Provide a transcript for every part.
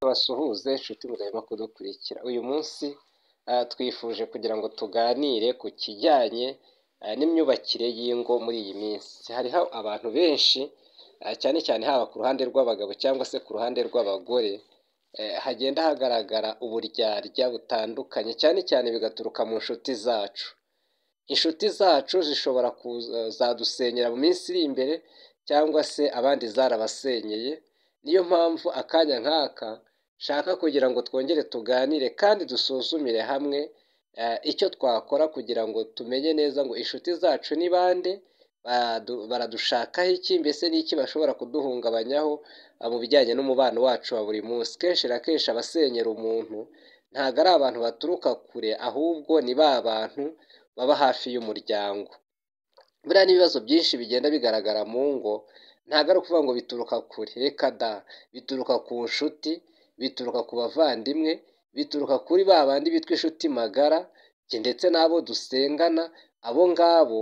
Tubasuhuze inshuti mureba kudukurikira. Uyu munsi twifuje kugira ngo tuganire ku kijyanye n'imyubakire y'ingo muri iyi minsi. Hariho abantu benshi cyane cyane haba ku ruhande rw'abagabo cyangwa se ku ruhande rw'abagore, hagenda hagaragara uburyarya butandukanye cyane cyane bigaturuka mu nshuti zacu. Inshuti zacu zishobora kuzadusenyera mu minsi iri imbere cyangwa se abandi zarabasenyeye. Niyo mpamvu akanya nk'aka nshaka kugira ngo twongere tuganire kandi dusuzumire hamwe icyo twakora kugira ngo tumenye neza ngo inshuti zacu ni bande, baradushakaho iki, mbese ni iki bashobora kuduhungabanyaho mu bijyanye n'umubano wacu wa buri munsi. Kenshi na kenshi abasenyera umuntu ntabwo ari abantu baturuka kure, ahubwo ni ba bantu baba hafi y'umuryango. Buriya n'ibibazo byinshi bigenda bigaragara mu ngo ntabwo ari ukuvuga ngo bituruka kure, reka da, bituruka ku nshuti, bituruka ku bavandimwe, bituruka kuri ba bandi bitwa inshuti magara, ndetse n'abo dusengana. Abo ngabo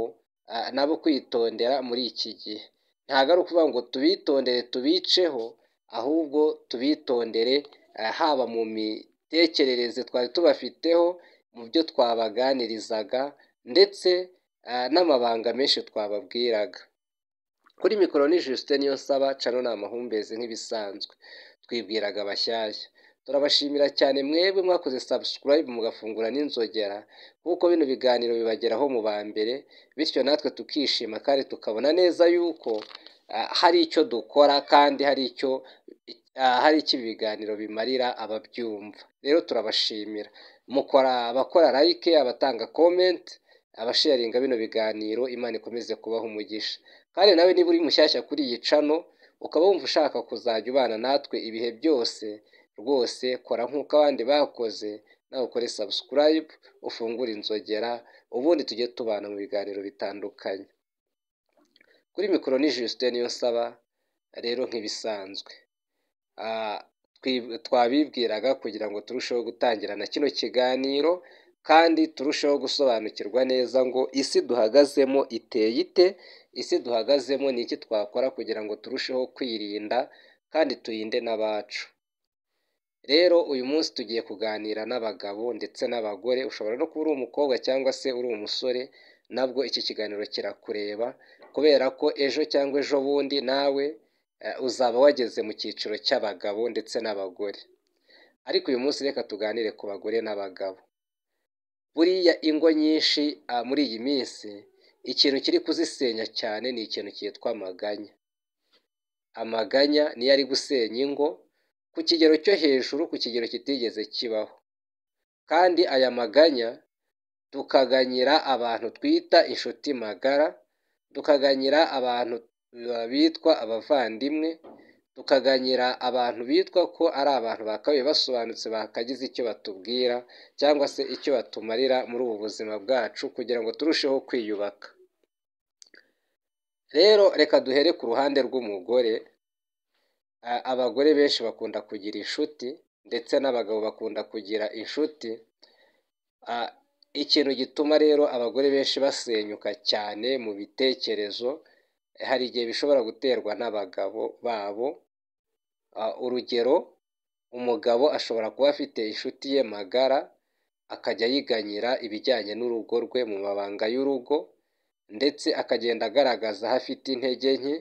nabo kwitondera muri iki gihe. Ntabwo ari ukuvuga ngo tubitondere tubiceho, ahubwo tubitondere haba mu mitekerereze twari tubafiteho, mu byo twabaganirizaga, ndetse n'amabanga menshi twababwiraga. Kuri mikoro ni Justin Niyonsaba, cano ni amahumbezi nk'ibisanzwe. Twibwiraga abashyashya. Turabashimira cyane mwebwe mwakoze subscribe mugafungura n'inzogera, kuko bino biganiro bibageraho mu ba mbere, bityo natwe tukishima kandi tukabona neza yuko hari icyo dukora kandi hari icyo ibi biganiro bimarira ababyumva. Rero turabashimira. Abakora like, abatanga comment, abasharinga bino biganiro, Imana ikomeze kubaha umugisha. Kandi nawe niba uri mushyashya kuri iyi cano, ukaba wumva ushaka kuzajya ubana natwe ibihe byose, rwose kora nk'uko abandi bakoze, nawe ukore subscribe, ufungure inzogera, ubundi tujye tubana mu biganiro bitandukanye. Kuri mikoro ni Justin Niyonsaba, rero nk'ibisanzwe twabibwiraga kugira ngo turusheho gutangirana kino kiganiro, kandi turusheho gusobanukirwa neza ngo isi duhagazemo iteye ite, isi duhagazemo ni iki twakora kugira ngo turusheho kwirinda kandi turinde n'abacu. Rero uyu munsi tugiye kuganira n'abagabo ndetse n'abagore. Ushobora no kuba uri umukobwa cyangwa se uri umusore, nabwo iki kiganiro kirakureba, kubera ko ejo cyangwa ejo bundi nawe uzaba wageze mu cyiciro cy'abagabo ndetse n'abagore. Ariko uyu munsi reka tuganire ku bagore n'abagabo. Buriya ingo nyinshi muri iyi minsi, ikintu kiri kuzisenya cyane ni ikintu cyitwa amaganya. Amaganya niyo ari gusenya ingo ku kigero cyo hejuru, ku kigero kitigeze kibaho. Kandi aya maganya tukaganyira abantu twita inshuti magara, tukaganyira abantu bitwa abavandimwe, tukaganyira abantu bitwa ko ari abantu bakabaye basobanutse, bakagize icyo batubwira cyangwa se icyo batumarira muri ubu buzima bwacu kugira ngo turusheho kwiyubaka. Rero reka duhere ku ruhande rw'umugore. Abagore benshi bakunda kugira inshuti ndetse n'abagabo bakunda kugira inshuti. Ikintu gituma rero abagore benshi basenyuka cyane mu bitekerezo, hari igihe bishobora guterwa n'abagabo babo. Urugero, umugabo ashobora kuba afite inshuti ye magara, akajya yiganyira ibijyanye n'urugo rwe mu mabanga y'urugo, ndetse akagenda agaragaza aho afite intege nke,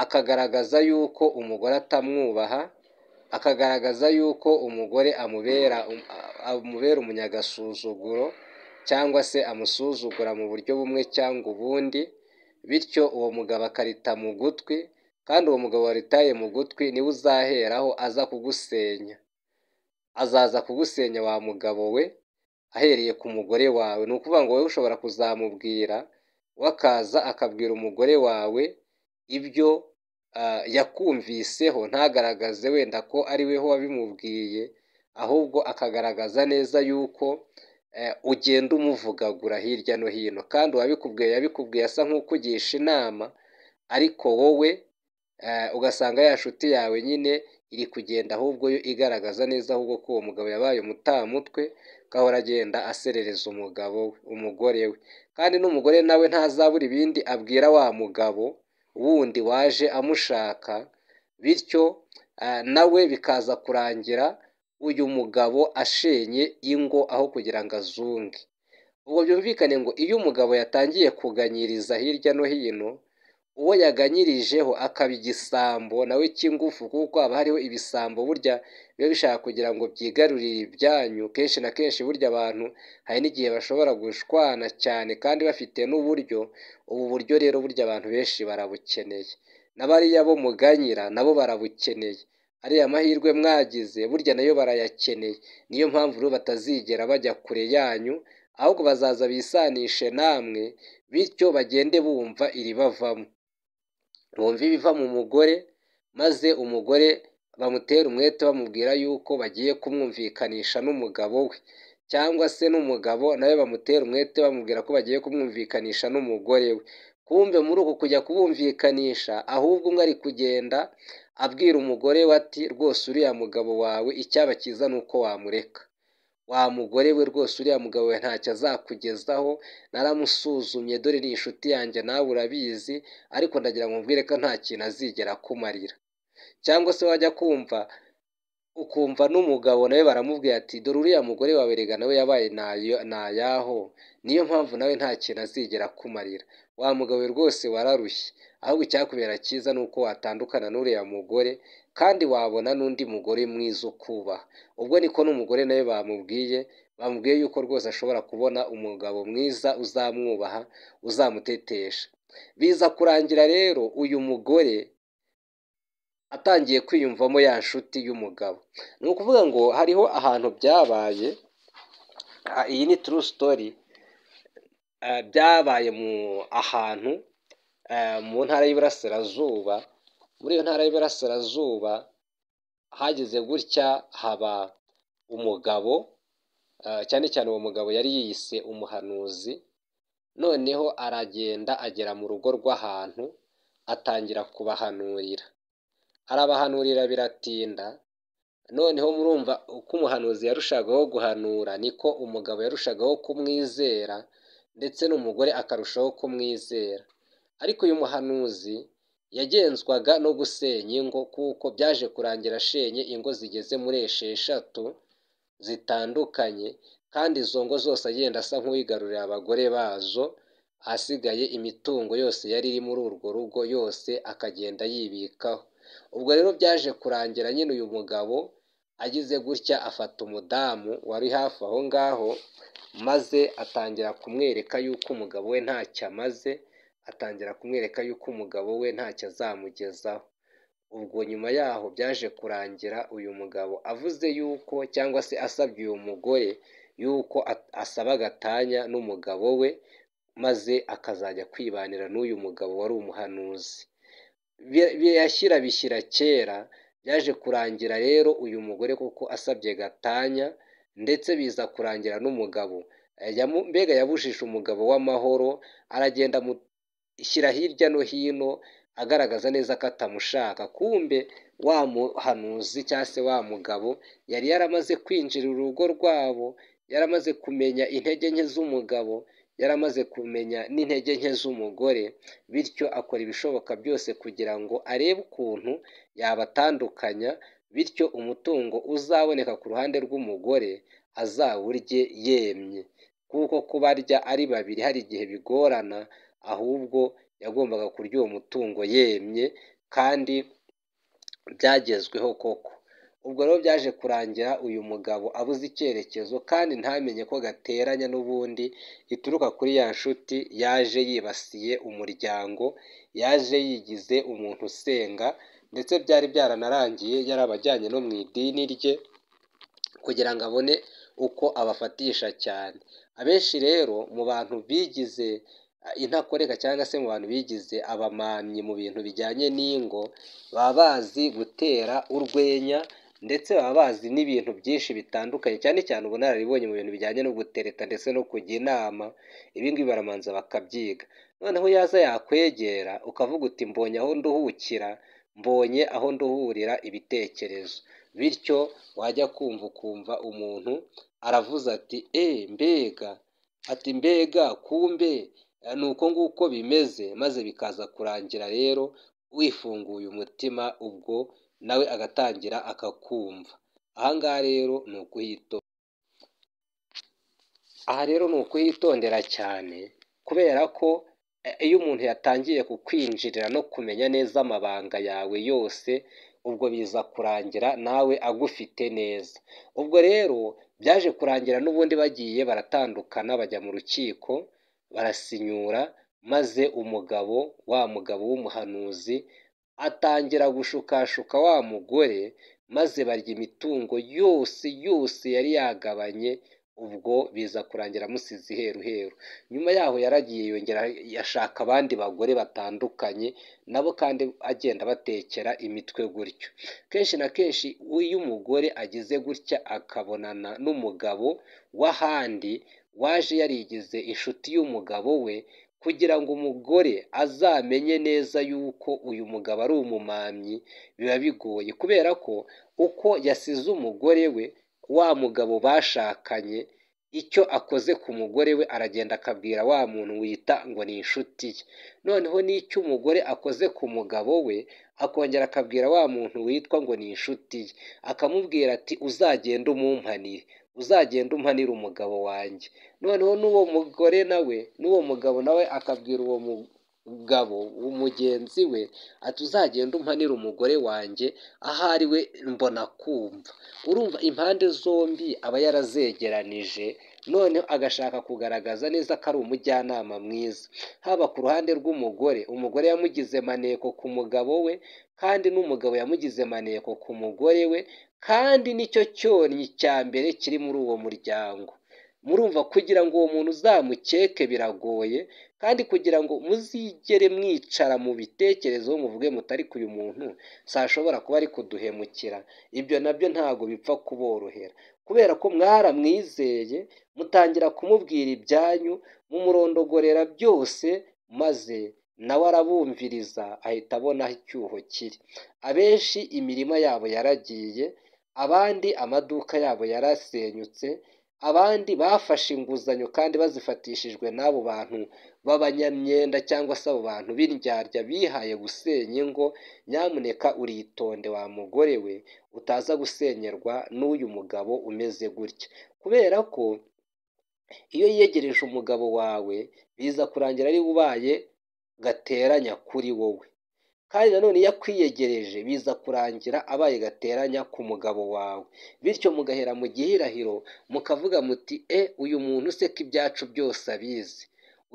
akagaragaza yuko umugore atamwubaha, akagaragaza yuko umugore amubera umunyagasuzuguro, cyangwa se amusuzugura mu buryo bumwe cyangwa ubundi, bityo uwo mugabo akarita mu gutwi, kandi uwo mugabo waritaye mu gutwi niwe uzaheraho aza kugusenya. Azaza kugusenya wa mugabo we, ahereye ku mugore wawe. Ni ukuvuga ngo wowe ushobora kuzamubwira, we akaza akabwira umugore wawe ibyo yakumviseho, ntagaragaze wenda ko ari we wabimubwiye, ahubwo akagaragaza neza yuko ugenda umuvugagura hirya no hino, kandi uwabikubwiye yabikubwiye asa nk'ukugisha inama, ariko wowe ugasanga ya nshuti yawe nyine iri kugenda ahubwo yo igaragaza neza ahubwo ko uwo mugabo yabaye umutamutwe, agahora agenda aserereza umugore we. Kandi n'umugore nawe ntazabura ibindi abwira wa mugabo wundi waje amushaka, bityo nawe bikaza kurangira uyu mugabo ashenye ingo aho kugira ngo azunge. Ubwo byumvikane ngo iyo umugabo yatangiye kuganyiriza hirya no hino, uwo yaganyirijeho akaba igisambo nawe cy'ingufu, kuko haba hariho ibisambo burya biba bishaka kugira ngo byigarurire ibyanyu. Kenshi na kenshi burya abantu hari n'igihe bashobora gushwana cyane kandi bafite n'uburyo. Ubu buryo rero burya abantu benshi barabukeneye, n'abariya bo muganyira nabo barabukeneye. Ariya mahirwe mwagize burya nayo barayakeneye. Niyo mpamvu rero batazigera bajya kure yanyu, ahubwo bazaza bisanishe namwe, bityo bagende bumva iribavamo. Bumva ibiva mu mugore, maze umugore bamutera umwete bamubwira yuko bagiye kumwumvikanisha n'umugabo we, cyangwa se n'umugabo nawe bamutera umwete bamubwira ko bagiye kumwumvikanisha n'umugore we. Kumbe muri uku kujya kubumvikanisha, ahubwo umwe ari kugenda abwira umugore we ati rwose uriya mugabo wawe icyaba cyiza ni uko wamureka. Wa mugore we rwose uriya mugabo we ntacyo azakugezaho, naramusuzumye dore ni inshuti yanjye nawe urabizi, ariko ndagira ngo mbwire ko nta kintu azigera akumarira. Cyangwa se wajya kumva ukumva n'umugabo nawe baramubwira ati dore uriya mugore wawe rega nawe yabaye nayaho, niyo mpamvu nawe nta kintu azigera akumarira. Wa mugabo we rwose wararushye, ahubwo icyakubera cyiza ni uko watandukana n'uriya mugore kandi wabona n'undi mugore mwiza ukubaha. Ubwo niko n'umugore nawe bamubwiye yuko rwose ashobora kubona umugabo mwiza uzamwubaha, uzamutetesha. Biza kurangira rero uyu mugore atangiye kwiyumvamo ya nshuti y'umugabo. Ni ukuvuga ngo hariho ahantu byabaye, iyi ni true story, byabaye ahantu mu ntara y'Iburasirazuba. Muri iyo ntara y'Iburasirazuba hageze gutya haba umugabo, cyane cyane uwo mugabo yari yiyise umuhanuzi. Noneho aragenda agera mu rugo rw'ahantu atangira kubahanurira, arabahanurira biratinda. Noneho murumva uko umuhanuzi yarushagaho guhanura niko umugabo yarushagaho kumwizera, ndetse n'umugore akarushaho kumwizera. Ariko uyu muhanuzi yagenzwaga no gusenya ingo, kuko byaje kurangira ashenye ingo zigeze muri 6 zitandukanye, kandi izo ngo zose agenda asa nk'uwigarurira abagore bazo, ahasigaye imitungo yose yari iri muri urwo rugo yose akagenda yibikaho. Ubwo rero byaje kurangira nyine uyu mugabo agize gutya afata umudamu wari hafi aho ngaho, maze atangira kumwereka yuko umugabo we ntacyo amaze, atangira kumwereka yuko umugabo we ntacyo azamugezaho. Ubwo nyuma yaho byaje kurangira uyu mugabo avuze yuko, cyangwa se asabye uyu mugore yuko asaba gatanya n'umugabo we, maze akazajya kwibanira n'uyu mugabo wari umuhanuzi. Bishyira kera, byaje kurangira rero uyu mugore kuko asabye gatanya, ndetse biza kurangira n'umugabo mbega yabujije umugabo w'amahoro, aragenda amushyira hirya no hino agaragaza neza ko atamushaka. Kumbe wa muhanuzi cyangwa se wa mugabo yari yaramaze kwinjira urugo rwabo, yaramaze kumenya intege nke z'umugabo, yaramaze kumenya n'intege nke z'umugore, bityo akora ibishoboka byose kugira ngo arebe ukuntu yabatandukanya, bityo umutungo uzaboneka ku ruhande rw'umugore azawurye yemye, kuko kubarya ari babiri hari igihe bigorana, ahubwo yagombaga kurya uwo mutungo yemye, kandi byagezweho koko. Ubwo rero byaje kurangira uyu mugabo abuze icyerekezo, kandi ntamenye ko gateranya n'ubundi ituruka kuri ya nshuti yaje yibasiye umuryango, yaje yigize umuntu usenga, ndetse byari byaranarangiye yarabajyanye no mu idini rye kugira ngo abone uko abafatisha cyane. Abenshi rero mu bantu bigize intakoreka, cyangwa se mu bantu bigize abamamyi mu bintu bijyanye n'ingo, baba bazi gutera urwenya, ndetse baba bazi n'ibintu byinshi bitandukanye, cyane cyane ubunararibonye mu bintu bijyanye no gutereta ndetse no kujya inama. Ibi ngibi baramanza bakabyiga, noneho yaza yakwegera ukavuga uti mbonye aho nduhukira, mbonye aho nduhurira ibitekerezo. Bityo wajya ukumva umuntu aravuze ati mbega kumbe ni uko nguko bimeze, maze bikaza kurangira rero wifunguye umutima, ubwo nawe agatangira akakumva. Aha rero ni ukuhitondera cyane, kubera ko iyo umuntu yatangiye kukwinjirira no kumenya neza amabanga yawe yose, ubwo biza kurangira nawe agufite neza. Ubwo rero byaje kurangira n'ubundi bagiye baratandukana, bajya mu rukiko barasinyura, maze wa mugabo w'umuhanuzi atangira gushukashuka wa mugore, maze barya imitungo yose yose yari yagabanye. Ubwo biza kurangira amusize iheruheru. Nyuma yaho yaragiye yongera yashaka abandi bagore batandukanye, nabo kandi agenda batekera imitwe gutyo. Kenshi na kenshi iyo umugore agize gutya akabonana n'umugabo w'ahandi waje yarigize inshuti y'umugabo we, kugira ngo umugore azamenye neza yuko uyu mugabo ari umumamyi, biba bigoye, kubera ko uko yasize umugore we, wa mugabo bashakanye icyo akoze ku mugore we aragenda akabwira wa muntu wita ngo ni inshuti ye. Noneho n'icyo umugore akoze ku mugabo we akongera akabwira wa muntu witwa ngo ni inshuti ye, akamubwira ati uzagende umpanire umugabo wanjye. Noneho n'uwo mugabo nawe akabwira uwo mugabo mugenzi we ati uzagende umpanire umugore wanjye, ahari we mbona kumva. Urumva impande zombi aba yarazegeranije, noneho agashaka kugaragaza neza ko ari umujyanama mwiza. Haba ku ruhande rw'umugore, umugore yamugize maneko ku mugabo we, kandi n'umugabo yamugize maneko ku mugore we, kandi nicyo cyonnyi cya mbere kiri muri uwo muryango. Murumva, kugira ngo uwo muntu uzamukeke biragoye, kandi kugira ngo muzigere mwicara mu bitekerezo muvuge mutari ku uyu muntu sashobora kuba ari kuduhemukira, ibyo nabyo ntabwo bipfa kuborohera, kubera ko mwaramwizeye mutangira kumubwira ibyanyu, mumurondogorera byose, maze nawe arabumviriza ahita abona aho icyuho kiri. Abenshi imirima yabo yaragiye, abandi amaduka yabo yarasenyutse, abandi bafashe inguzanyo kandi bazifatishijwe n'abo bantu b'abanyamyenda, cyangwa se abo bantu b'indyarya bihaye gusenya ingo. Nyamuneka uritonde wa mugore we, utaza gusenyerwa n'uyu mugabo umeze gutya, kubera ko iyo yiyegereje umugabo wawe biza kurangira ari ubaye gateranya kuri wowe, kandi nanone iyo akwiyegereje biza kurangira abaye gateranya ku mugabo wawe, bityo mugahera mu gihirahiro mukavuga muti uyu muntu se ko ibyacu byose abizi,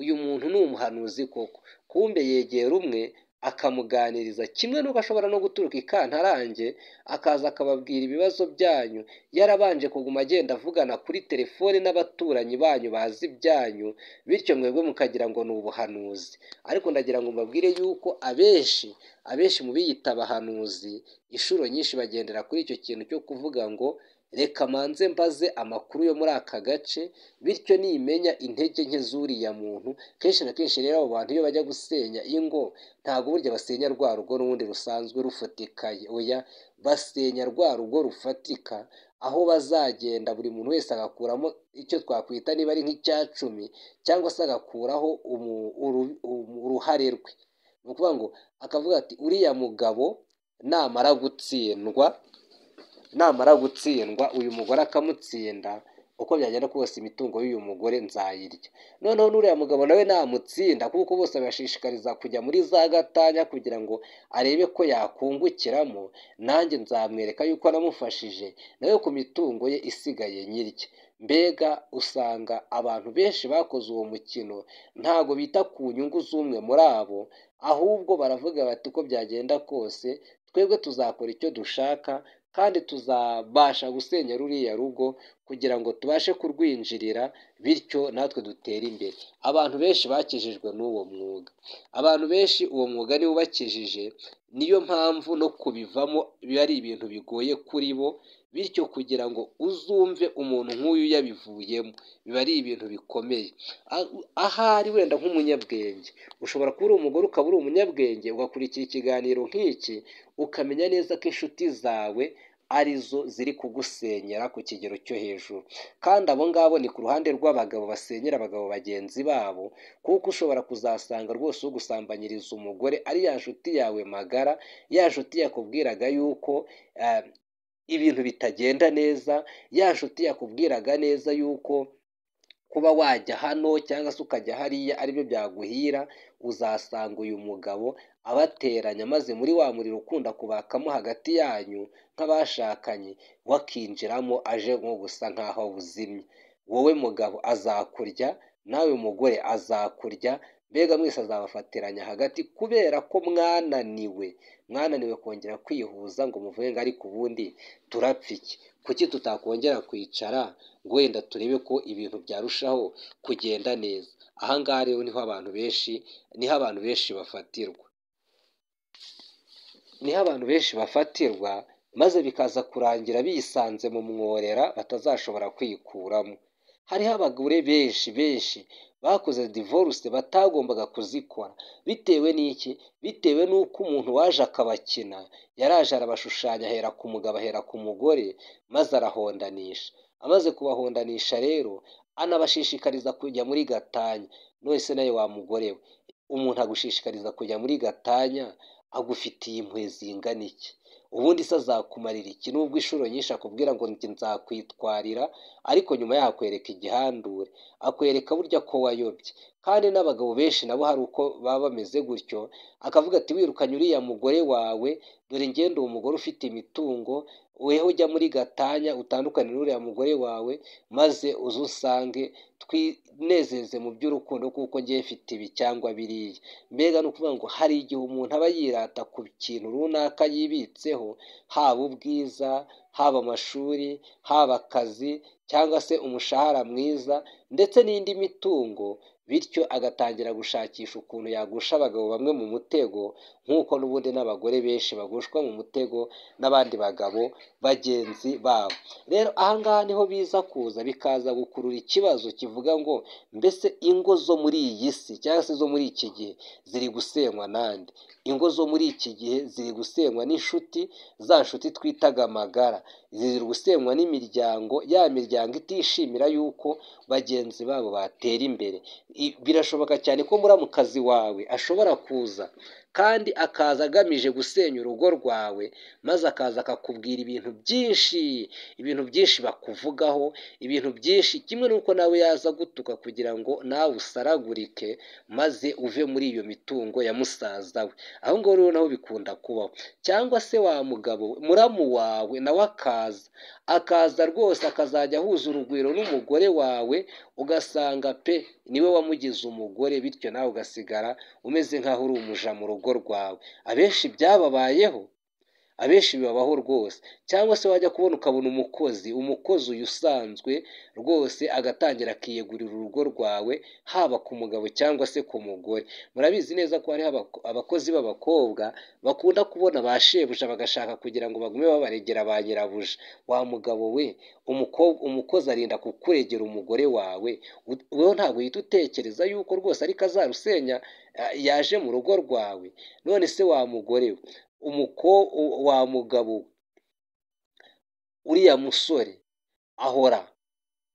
uyu muntu ni umuhanuzi koko. Kumbe yegera umwe akamuganiriza, kimwe n'uko ashobora no guturuka i Kantarange akaza akababwira ibibazo byanyu, yarabanje kuguma agenda avugana kuri telefone n'abaturanyi banyu bazi ibyanyu, bityo mwebwe mukagira ngo ni ubuhanuzi. Ariko ndagira ngo mbabwire yuko abenshi mu biyita abahanuzi inshuro nyinshi bagendera kuri icyo kintu cyo kuvuga ngo reka manze mbaze amakuru yo muri aka gace, bityo nimenya intege nke z'uriya muntu. Kenshi na kenshi rero abo bantu iyo bajya gusenya ingo, ntabwo burya basenya rwa rugo n'ubundi rusanzwe rufatikaye, oya, basenya rwa rugo rufatika, aho bazagenda buri muntu wese agakuramo icyo twakwita niba ari nk'Icyacumi, cyangwa se agakuraho uruhare rwe. Ni ukuvuga ngo akavuga ati uriya mugabo namara gutsindwa uyu mugore akamutsinda, uko byagenda kose imitungo y'uyu mugore nzayirya. Noneho n'uriya mugabo nawe namutsinda, kuko bose bashishikariza kujya muri za gatanya kugira ngo arebe ko yakungukiramo, nanjye nzamwereka yuko namufashije nawe ku mitungo ye isigaye nyirya. Mbega usanga abantu benshi bakoze uwo mukino ntago bita ku nyungu z'umwe muri abo, ahubwo baravuga bati uko byagenda kose twebwe tuzakora icyo dushaka, kandi tuzabasha gusenya ruriya rugo kugira ngo tubashe kurwinjirira, bityo natwe dutere imbere. Abantu benshi bakijijwe n'uwo mwuga, abantu benshi uwo mwuga niwo ubakijije, niyo mpamvu no kubivamo biba ari ibintu bigoye kuri bo, bityo kugira ngo uzumve umuntu nk'uyu yabivuyemo biba ari ibintu bikomeye. Ahari wenda nk'umunyabwenge, ushobora kuba uri umugore ukaba uri umunyabwenge ugakurikira ikiganiro nk'iki, ukamenya neza ko inshuti zawe arizo ziri kugusenyera ku kigero cyo hejuru. Kandi abo ngabo ni ku ruhande rw'abagabo basenyera abagabo bagenzi babo, kuko ushobora kuzasanga rwose ugusambanyiriza umugore ari ya nshuti yawe magara, ya nshuti yakubwiraga yuko ibintu bitagenda neza, ya nshuti yakubwiraga neza yuko kuba wajya hano cyangwa se ukajya hariya aribyo byaguhira. Uzasanga uyu mugabo abateranya, maze muri wa muriro ukunda kubakamo hagati yanyu nk'abashakanye, wakinjiramo aje nko gusa nk'aho awuzimye. Wowe mugabo azakurya, nawe mugore azakurya, mbega mwese azabafatiranya hagati, kubera ko mwananiwe kongera kwihuza ngo muvuge ngo ariko ubundi turapfa iki? Kuki tutakongera kwicara ngo wenda turebe ko ibintu byarushaho kugenda neza? Aha ngaha rero niho abantu benshi bafatirwa, maze bikaza kurangira bisanze mu mworera batazashobora kwikuramo. Hariho abagore benshi bakoze divorce batagombaga kuzikora. Bitewe n'iki? Bitewe n'uko umuntu waje akabakina yaraje arabashushanya, ahera ku mugabo ahera ku mugore, maze arahondanisha. Amaze kubahondanisha rero anabashishikariza kujya muri gatanya. None se nawe wa mugore we, umuntu agushishikariza kujya muri gatanya agufitiye impuhwe zingana iki? Ubundi se azakumarira iki? Nubwo inshuro nyinshi akubwira ngo nzakwitwarira, ariko nyuma yaho akwereka igihandure, akwereka burya ko wayobye. Kandi n'abagabo benshi nabo hari uko baba bameze gutyo, akavuga ati wirukanye uriya mugore wawe, dore ngende uwo mugore ufite imitungo, weho ujya muri gatanya utandukane n'uriya mugore wawe, maze uze usange twinezeze mu by'urukundo kuko ngiye mfite ibi cyangwa biriya. Mbega ni ukuvuga ngo hari igihe umuntu aba yirata ku kintu runaka yibitseho, haba ubwiza, haba amashuri, haba akazi, cyangwa se umushahara mwiza ndetse n'indi mitungo, bityo agatangira gushakisha ukuntu yagusha abagabo bamwe mu mutego, nk'uko n'ubundi n'abagore benshi bagushwa mu mutego n'abandi bagabo bagenzi babo. Rero aha ngaha niho biza kuza bikaza gukurura ikibazo kivuga ngo mbese ingo zo muri iyi si cyangwa se zo muri iki gihe ziri gusenywa nande? Ingo zo muri iki gihe ziri gusenywa n'inshuti, za nshuti twitaga amagara, ziri gusenywa n'imiryango, ya miryango itishimira yuko bagenzi babo batera imbere. Birashoboka cyane ko muramukazi wawe ashobora kuza kandi akaza agamije gusenya urugo rwawe, maze akaza akakubwira ibintu byinshi bakuvugaho, ibintu byinshi, kimwe n'uko nawe yaza gutuka kugira ngo nawe usaragurike, maze uve muri iyo mitungo ya musaza we. Aho ngaho rero naho bikunda kubaho. Cyangwa se wa mugabo muramu wawe nawe akaza rwose akazajya ahuza urugwiro n'umugore wawe, ugasanga pe niwe wamugize umugore, bityo nawe ugasigara umeze nk'aho uri umuja mu rugo rwawe. Abenshi byababayeho, abenshi bibabaho rwose. Cyangwa se wajya kubona ukabona umukozi uyu usanzwe rwose agatangira akiyegurira urugo rwawe, haba ku mugabo cyangwa se ku mugore. Murabizi neza ko hariho abakozi b'abakobwa bakunda kubona ba shebuja bagashaka kugira ngo bagume babaregera ba nyirabuja. Wa mugabo we, umukozi arinda kukuregera umugore wawe, wewe ntabwo uhita utekereza yuko rwose ariko azarusenya yaje mu rugo rwawe? None se wa mugore we, wa mugabo, uriya musore ahora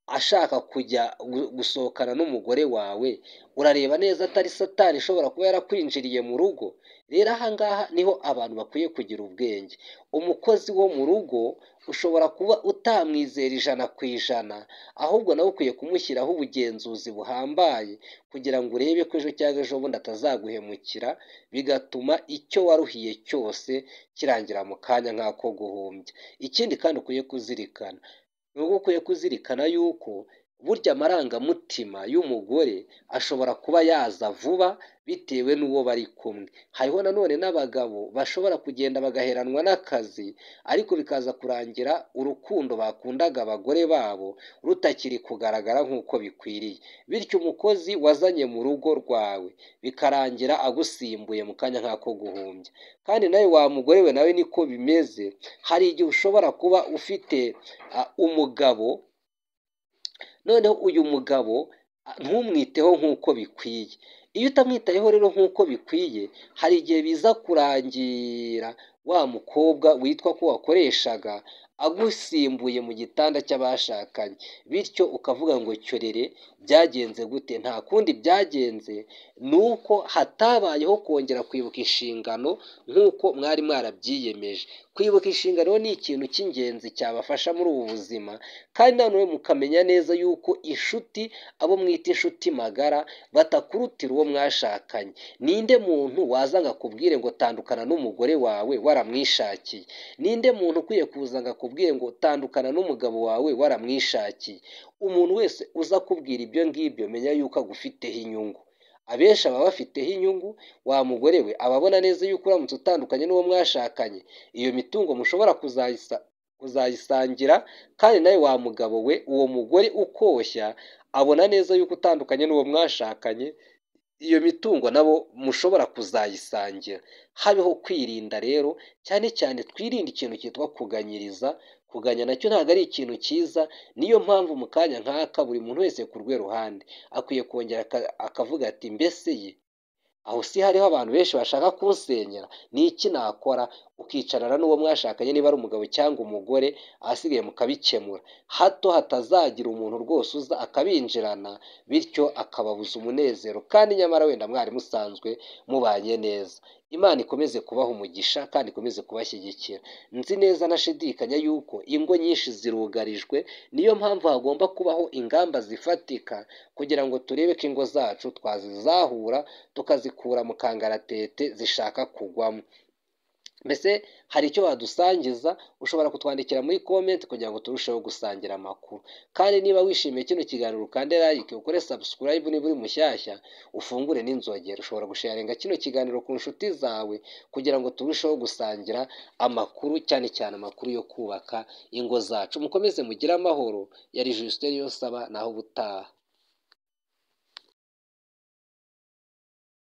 ashaka kujya gusohokana n'umugore wawe, urareba neza atari satani ishobora kuba yarakwinjiriye mu rugo? Rero aha ngaha niho abantu bakwiye kugira ubwenge. Umukozi wo mu rugo ushobora kuba utamwizera 100%, ahubwo nawe ukwiye kumushyiraho ubugenzuzi buhambaye kugira ngo urebe ko ejo cyangwa ejo bundi atazaguhemukira, bigatuma icyo waruhiye cyose kirangira mu kanya nk'ako guhumbya. Ikindi kandi ukwiye kuzirikana, ni uko ukwiye kuzirikana yuko burya amarangamutima y'umugore ashobora kuba yaza vuba bitewe n'uwo bari kumwe. Hariho nanone n'abagabo bashobora kugenda bagaheranwa n'akazi, ariko bikaza kurangira urukundo bakundaga abagore babo rutakiri kugaragara nk'uko bikwiriye, bityo umukozi wazanye mu rugo rwawe bikarangira agusimbuye mu kanya nk'ako guhumbya. Kandi nawe wa mugore we nawe niko bimeze. Hari igihe ushobora kuba ufite umugabo, noneho uyu mugabo ntumwiteho nk'uko bikwiye. Iyo utamwitayeho rero nk'uko bikwiye, hari igihe biza kurangira wa mukobwa witwa ko wakoreshaga agusimbuye mu gitanda cy'abashakanye, bityo ukavuga ngo cyorere byagenze gute? Nta kundi byagenze, ni uko hatabayeho kongera kwibuka inshingano nk'uko mwari mwarabyiyemeje. Kwibuka inshingano ni ikintu cy'ingenzi cyabafasha muri ubu buzima, kandi noneho mukamenya neza yuko inshuti, abo mwita inshuti magara, batakurutira uwo mwashakanye. Ninde muntu waza ngo akubwire ngo tandukana n'umugore wawe waramwishakiye? Ninde muntu ukwiye kuza ngo akubwire ngo tandukana n'umugabo wawe waramwishakiye? Umuntu wese uza akubwira ibyo ngibyo, menya yuko agufiteho inyungu. Abenshi baba bafiteho inyungu, wa mugore we aba abona neza yuko uramutse utandukanye n'uwo mwashakanye, iyo mitungo mushobora kuzayisangira, kandi nawe wa mugabo we, uwo mugore ukoshya abona neza yuko utandukanye n'uwo mwashakanye, iyo mitungo nabo mushobora kuzayisangira. Habeho kwirinda rero, cyane cyane twirinde ikintu cyitwa kuganyiriza. Kuganya nacyo ntabwo ari ikintu cyiza, niyo mpamvu mu kanya nk'aka buri muntu wese ku rwe ruhande akwiye kongera akavuga ati mbese ye aho si hariho abantu benshi bashaka kunsenyera, ni iki nakora? Ukicarana n'uwo mwashakanye, niba ari umugabo cyangwa umugore, ahasigaye mukabikemura, hato hatazagira umuntu rwose uza akabinjirana, bityo akababuza umunezero, kandi nyamara wenda mwari musanzwe mubanye neza. Imana ikomeze kubaha umugisha kandi ikomeze kubashyigikira. Nzi neza nashidikanya yuko ingo nyinshi zirugarijwe, niyo mpamvu hagomba kubaho ingamba zifatika kugira ngo turebe ko ingo zacu twazizahura tukazikura mu kangaratete zishaka kugwamo. Mbese hari icyo wadusangiza, ushobora kutwandikira muri comment kugira ngo turusheho gusangira amakuru. Kandi niba wishimiye kino kiganiro ukande like, ukore subscribe niba uri mushyashya, ufungure n'inzogera. Ushobora gusharinga kino kiganiro ku nshuti zawe kugira ngo turusheho gusangira amakuru, cyane cyane amakuru yo kubaka ingo zacu. Mukomeze mugire amahoro. Yari Justin Niyonsaba, naho ubutaha.